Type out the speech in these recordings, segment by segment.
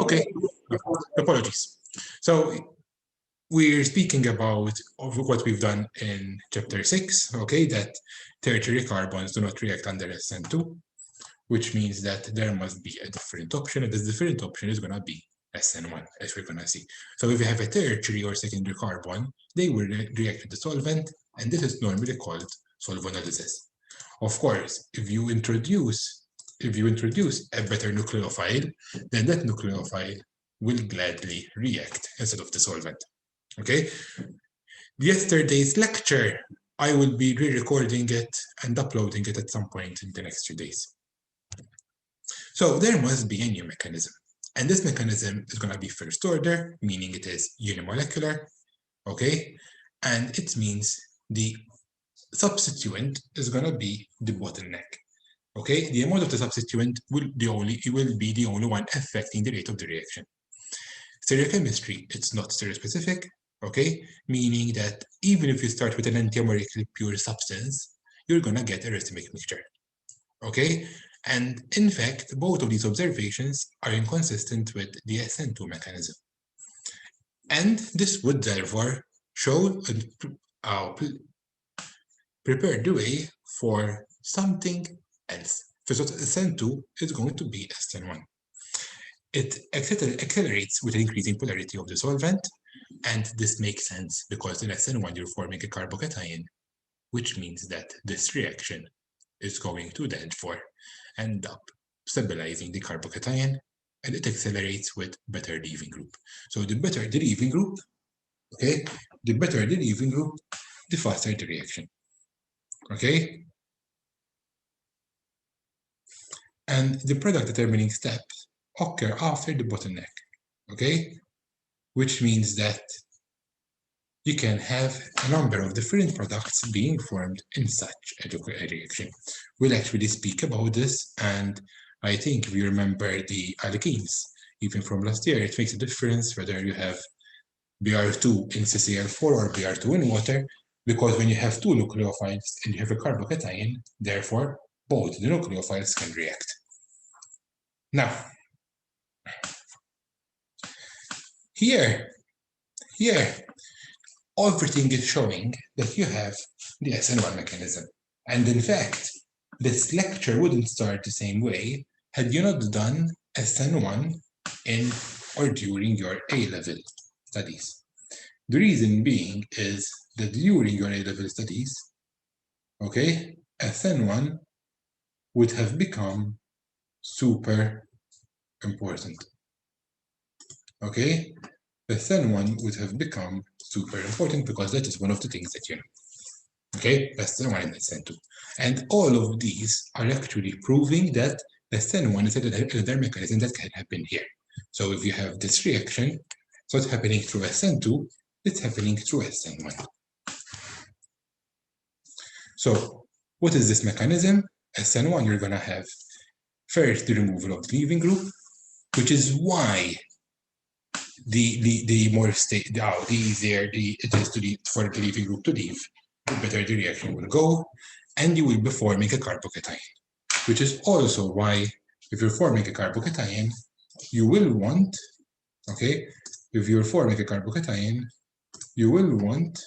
Okay, apologies. So we're speaking about what we've done in chapter 6, okay, that tertiary carbons do not react under SN2, which means that there must be a different option, and this different option is going to be SN1, as we're going to see. So if you have a tertiary or secondary carbon, they will react with the solvent, and this is normally called solvolysis. Of course, if you introduce a better nucleophile, then that nucleophile will gladly react instead of the solvent. Okay? Yesterday's lecture, I will be re-recording it and uploading it at some point in the next few days. So there must be a new mechanism. And this mechanism is going to be first order, meaning it is unimolecular, okay? And it means the substituent is going to be the bottleneck, okay? The amount of the substituent will be the only one affecting the rate of the reaction. Stereochemistry, it's not stereospecific, okay? Meaning that even if you start with an anti-molecular pure substance, you're going to get a racemic mixture, okay? And in fact, both of these observations are inconsistent with the SN2 mechanism. And this would therefore show prepare the way for something else. So SN2 is going to be SN1. It accelerates with increasing polarity of the solvent, and this makes sense because in SN1 you're forming a carbocation, which means that this reaction is going to therefore end up stabilizing the carbocation, and it accelerates with better leaving group. So the better the leaving group, okay, the better the leaving group, the faster the reaction, okay? And the product determining steps occur after the bottleneck, okay? Which means that you can have a number of different products being formed in such a reaction. We'll actually speak about this, and I think if you remember the alkenes, even from last year, it makes a difference whether you have Br2 in CCl4 or Br2 in water, because when you have two nucleophiles and you have a carbocation, therefore both the nucleophiles can react. Now, here, everything is showing that you have the SN1 mechanism. And in fact, this lecture wouldn't start the same way had you not done SN1 in or during your A-level studies. The reason being is that during your A-level studies, okay, SN1 would have become super important. Okay? SN1 would have become super important because that is one of the things that you know. Okay, SN1 and SN2. And all of these are actually proving that SN1 is another mechanism that can happen here. So if you have this reaction, so it's happening through SN2, it's happening through SN1. So what is this mechanism? SN1, you're going to have first the removal of the leaving group, which is why the more the easier it is for the leaving group to leave, the better the reaction will go, and you will be forming a carbocation, which is also why if you're forming a carbocation, you will want, okay, if you're forming a carbocation, you will want,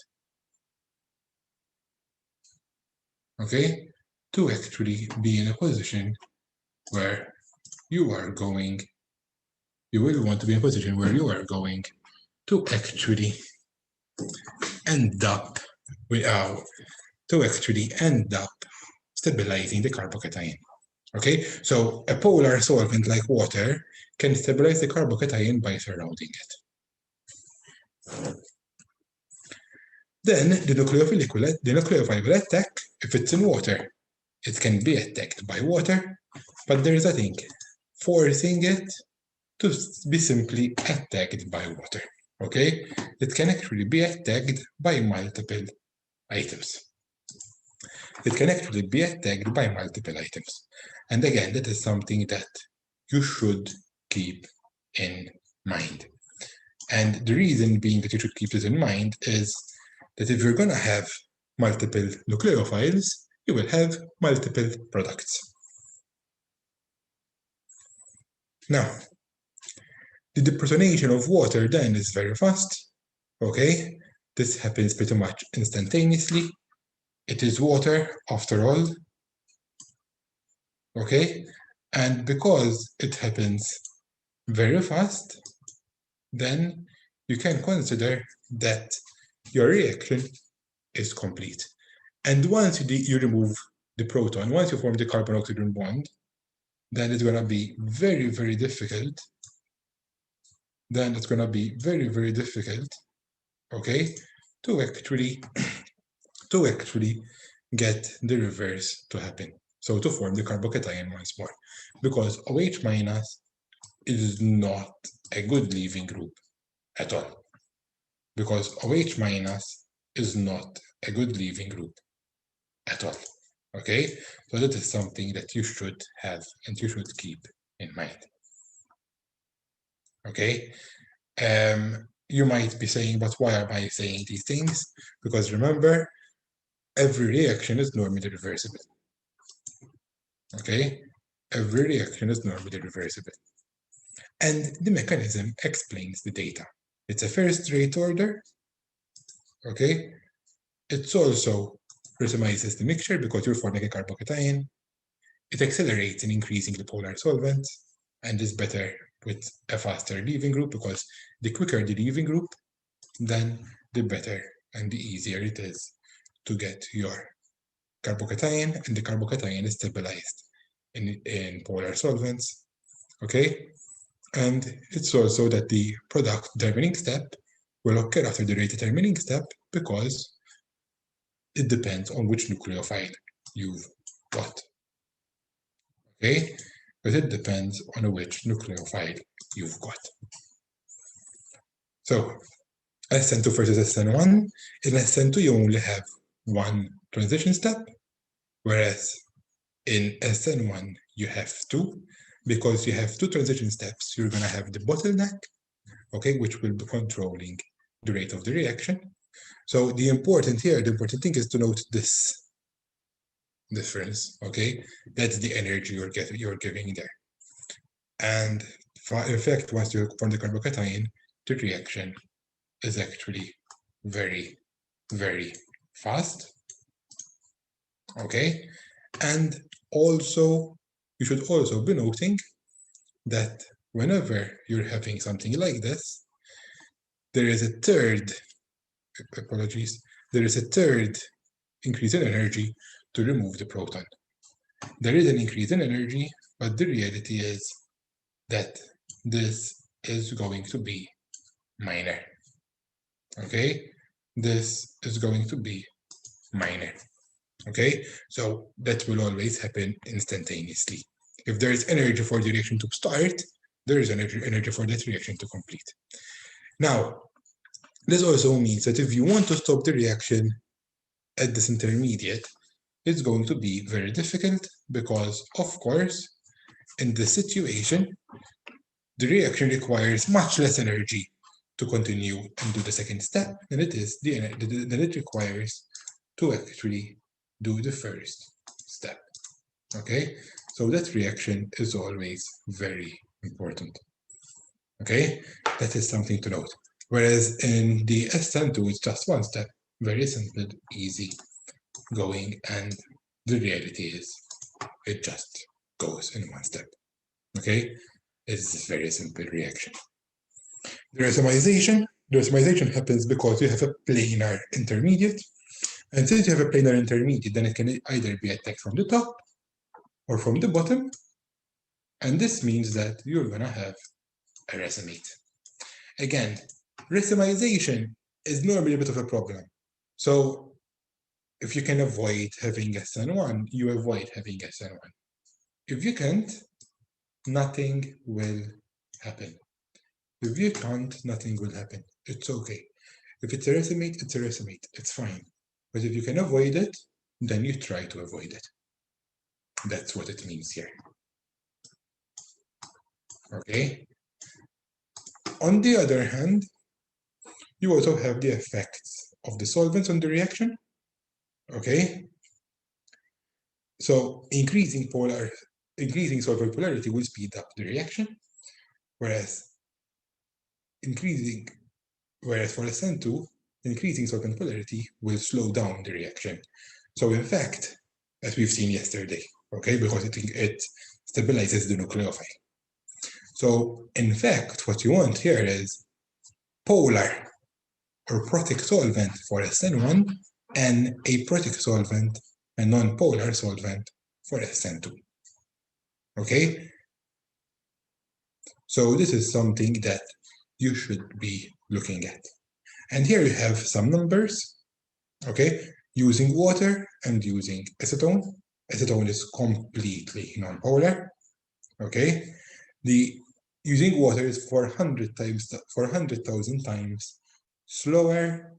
okay, to actually be in a position where you are going, you will want to be in a position where you are going to actually end up stabilizing the carbocation. Okay, so a polar solvent like water can stabilize the carbocation by surrounding it. Then the nucleophile will attack. If it's in water, it can be attacked by water, but there is a thing forcing it to be simply attacked by water. Okay, it can actually be attacked by multiple items. It can actually be attacked by multiple items. And again, that is something that you should keep in mind. And the reason being that you should keep this in mind is that if you're going to have multiple nucleophiles, you will have multiple products. Now, The deprotonation of water then is very fast, okay? This happens pretty much instantaneously. It is water after all, okay? And because it happens very fast, then you can consider that your reaction is complete. And once you remove the proton, once you form the carbon-oxygen bond, then it's going to be very, very difficult. Then it's going to be very, very difficult, okay, to actually get the reverse to happen. So to form the carbocation once more, because OH minus is not a good leaving group at all. Because OH minus is not a good leaving group at all. Okay, so that is something that you should have and you should keep in mind. Okay, you might be saying, but why am I saying these things? Because remember, every reaction is normally reversible. Okay, every reaction is normally reversible. And the mechanism explains the data. It's a first-rate order. Okay, it's also racemizes the mixture because you're forming a carbocation. It accelerates in increasing the polar solvent and is better with a faster leaving group because the quicker the leaving group, then the better and the easier it is to get your carbocation, and the carbocation is stabilized in polar solvents, okay? And it's also that the product determining step will occur after the rate determining step because it depends on which nucleophile you've got. Okay, but it depends on which nucleophile you've got. So SN2 versus SN1, in SN2 you only have one transition step, whereas in SN1 you have two. Because you have two transition steps, you're going to have the bottleneck, okay, which will be controlling the rate of the reaction. So the important thing is to note this difference, okay? That's the energy you're giving there. And in fact, once you form the carbocation, the reaction is actually very, very fast, okay? And also, you should also be noting that whenever you're having something like this, there is a third increase in energy to remove the proton. There is an increase in energy, but the reality is that this is going to be minor. Okay, this is going to be minor. Okay, so that will always happen instantaneously. If there is energy for the reaction to start, there is energy for that reaction to complete. Now, this also means that if you want to stop the reaction at this intermediate, it's going to be very difficult because, of course, in this situation, the reaction requires much less energy to continue and do the second step than it requires to actually do the first step. Okay, so that reaction is always very important. Okay, that is something to note. Whereas in the SN2, it's just one step, very simple, easy going, and the reality is it just goes in one step. Okay, it's a very simple reaction. The racemization happens because you have a planar intermediate, and since you have a planar intermediate, then it can either be attacked from the top or from the bottom, and this means that you're gonna have a racemate. Again, racemization is normally a bit of a problem. So if you can avoid having SN1, you avoid having SN1. If you can't, nothing will happen. If you can't, nothing will happen. It's okay. If it's a racemate, it's a racemate. It's fine. But if you can avoid it, then you try to avoid it. That's what it means here. Okay? On the other hand, you also have the effects of the solvents on the reaction. Okay? So increasing solvent polarity will speed up the reaction, whereas increasing, whereas for SN2, increasing solvent polarity will slow down the reaction. So in fact, as we've seen yesterday, okay, because it stabilizes the nucleophile. So in fact, what you want here is polar or protic solvent for SN1 and a protic solvent, a non-polar solvent for SN2. Okay? So this is something that you should be looking at. And here you have some numbers, okay? Using water and using acetone. Acetone is completely non-polar, okay? Using water is 400,000 times slower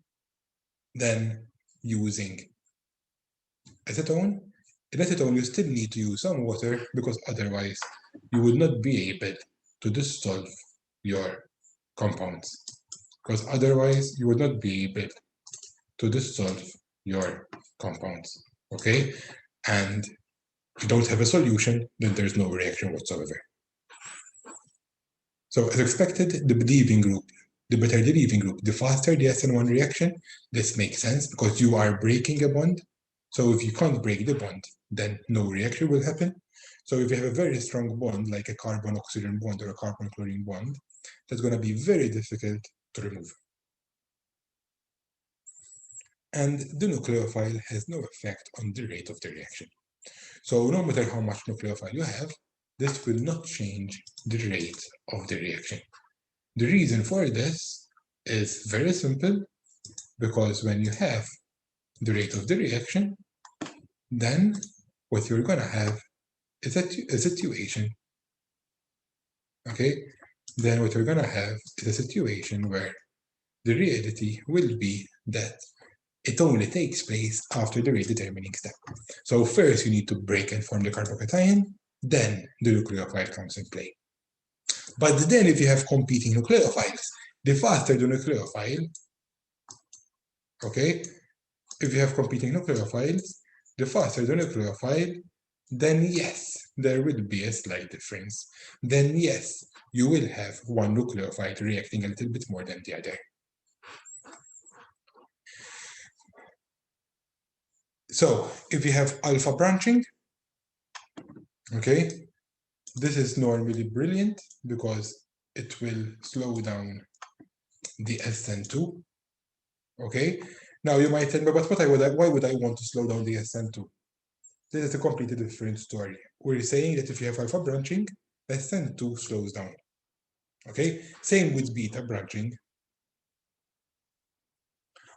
than using acetone. In acetone, you still need to use some water because otherwise you would not be able to dissolve your compounds. Because otherwise you would not be able to dissolve your compounds, okay? And if you don't have a solution, then there's no reaction whatsoever. So as expected, the better the leaving group, the faster the SN1 reaction. This makes sense because you are breaking a bond. So if you can't break the bond, then no reaction will happen. So if you have a very strong bond, like a carbon-oxygen bond or a carbon-chlorine bond, that's going to be very difficult to remove. And the nucleophile has no effect on the rate of the reaction. So no matter how much nucleophile you have, this will not change the rate of the reaction. The reason for this is very simple, because when you have the rate of the reaction, then what you're going to have is a situation, okay? Then what you're going to have is a situation where the reality will be that it only takes place after the rate determining step. So first you need to break and form the carbocation, then the nucleophile comes in play. But then if you have competing nucleophiles, the faster the nucleophile, okay, if you have competing nucleophiles, the faster the nucleophile, then yes, there will be a slight difference. Then yes, you will have one nucleophile reacting a little bit more than the other. So if you have alpha branching, okay, this is normally brilliant because it will slow down the SN2, okay? Now you might tell me, but why would I want to slow down the SN2? This is a completely different story. We're saying that if you have alpha branching, SN2 slows down, okay? Same with beta branching.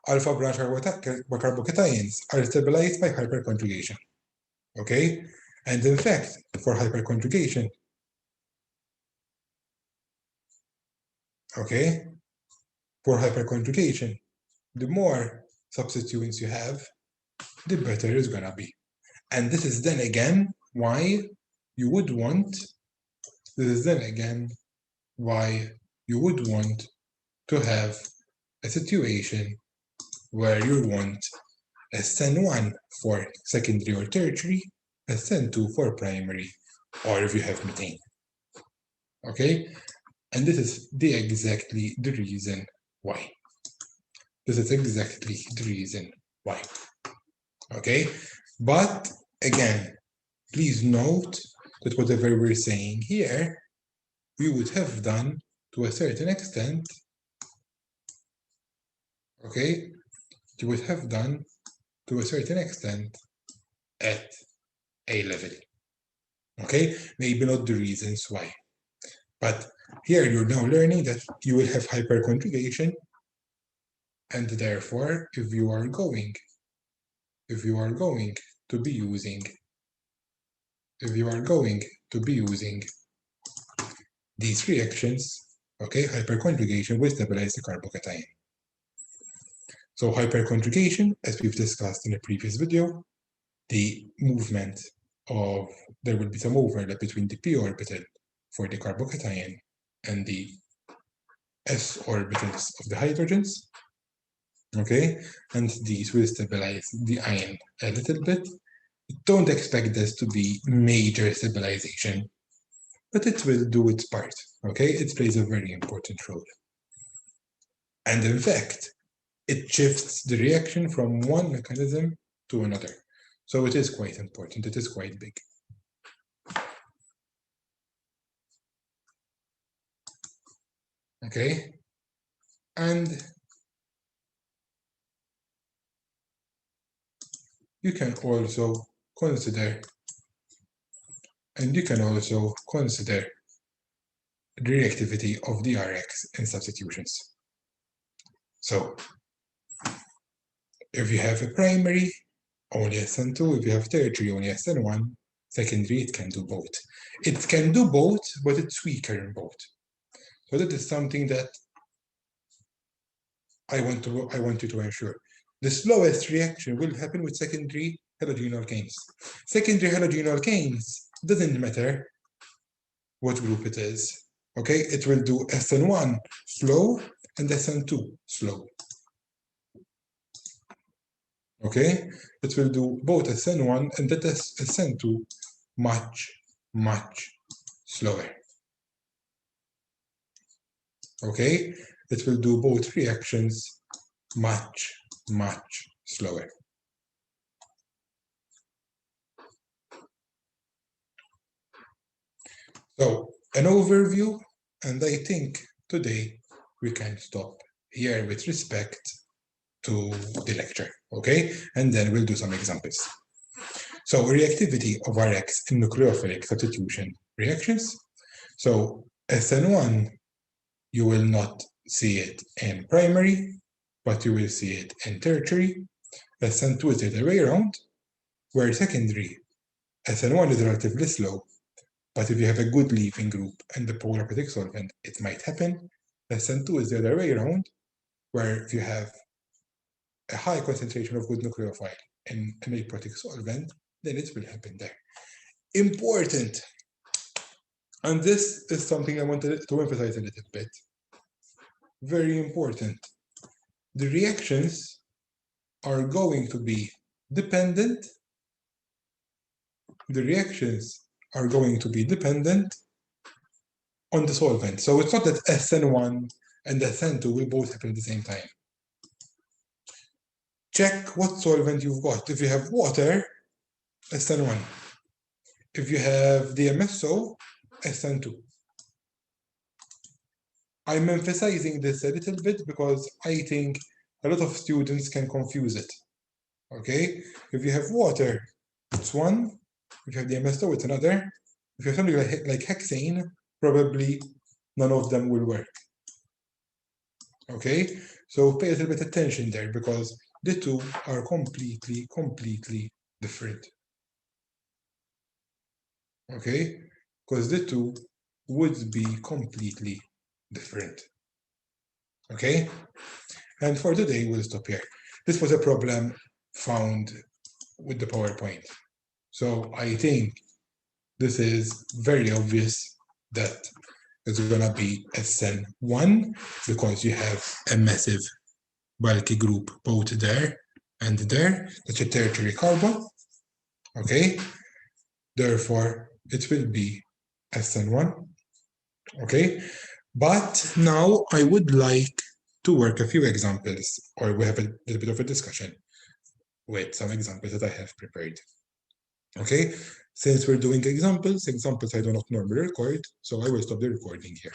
Alpha branch carbocations are stabilized by hyperconjugation, okay? And in fact, for hyperconjugation, okay, for hyperconjugation, the more substituents you have, the better it's gonna be. And this is then again why you would want, to have a situation where you want SN1 for secondary or tertiary, SN2 for primary, or if you have methane. Okay? And this is exactly the reason why. This is exactly the reason why. Okay? But again, please note that whatever we're saying here, we would have done to a certain extent, okay? You would have done to a certain extent at A level. Okay? Maybe not the reasons why. But here you're now learning that you will have hyperconjugation, and therefore, if you are going to be using these reactions, okay, hyperconjugation will stabilize the carbocation. So hyperconjugation, as we've discussed in a previous video, the movement of, there will be some overlap between the p orbital for the carbocation and the s orbitals of the hydrogens, okay, and these will stabilize the ion a little bit. Don't expect this to be major stabilization, but it will do its part, okay? It plays a very important role. And in fact, it shifts the reaction from one mechanism to another. So it is quite important, it is quite big. Okay, and you can also consider the reactivity of the R-X in substitutions. So if you have a primary, only SN2, if you have tertiary, only SN1, secondary, it can do both. It can do both, but it's weaker in both. So that is something that I want you to ensure. The slowest reaction will happen with secondary halogen alkanes. Secondary halogen alkanes doesn't matter what group it is. Okay, it will do SN1 slow and SN2 slow. Okay, it will do both SN1 and that is SN2 much slower. Okay, it will do both reactions much slower. So an overview, and I think today we can stop here with respect to the lecture, okay? And then we'll do some examples. So reactivity of R-X in nucleophilic substitution reactions. So SN1, you will not see it in primary, but you will see it in tertiary. SN2 is the other way around, where secondary, SN1 is relatively slow, but if you have a good leaving group and the polar protic solvent, it might happen. SN2 is the other way around, where if you have a high concentration of good nucleophile in a protic solvent, then it will happen there. Important, and this is something I wanted to emphasize a little bit. Very important. The reactions are going to be dependent. The reactions are going to be dependent on the solvent. So it's not that SN1 and SN2 will both happen at the same time. Check what solvent you've got. If you have water, SN1. If you have DMSO, SN2. I'm emphasizing this a little bit because I think a lot of students can confuse it. Okay? If you have water, it's one. If you have DMSO, it's another. If you have something like hexane, probably none of them will work. Okay? So pay a little bit attention there because the two are completely different. Okay? Because the two would be completely different. Okay? And for today, we'll stop here. This was a problem found with the PowerPoint. So I think this is very obvious that it's going to be SN1 because you have a massive bulky group both there and there. That's a tertiary carbon. Okay? Therefore, it will be SN1. Okay? But now I would like to work a few examples, or we have a little bit of a discussion with some examples that I have prepared. Okay, since we're doing examples I do not normally record, so I will stop the recording here.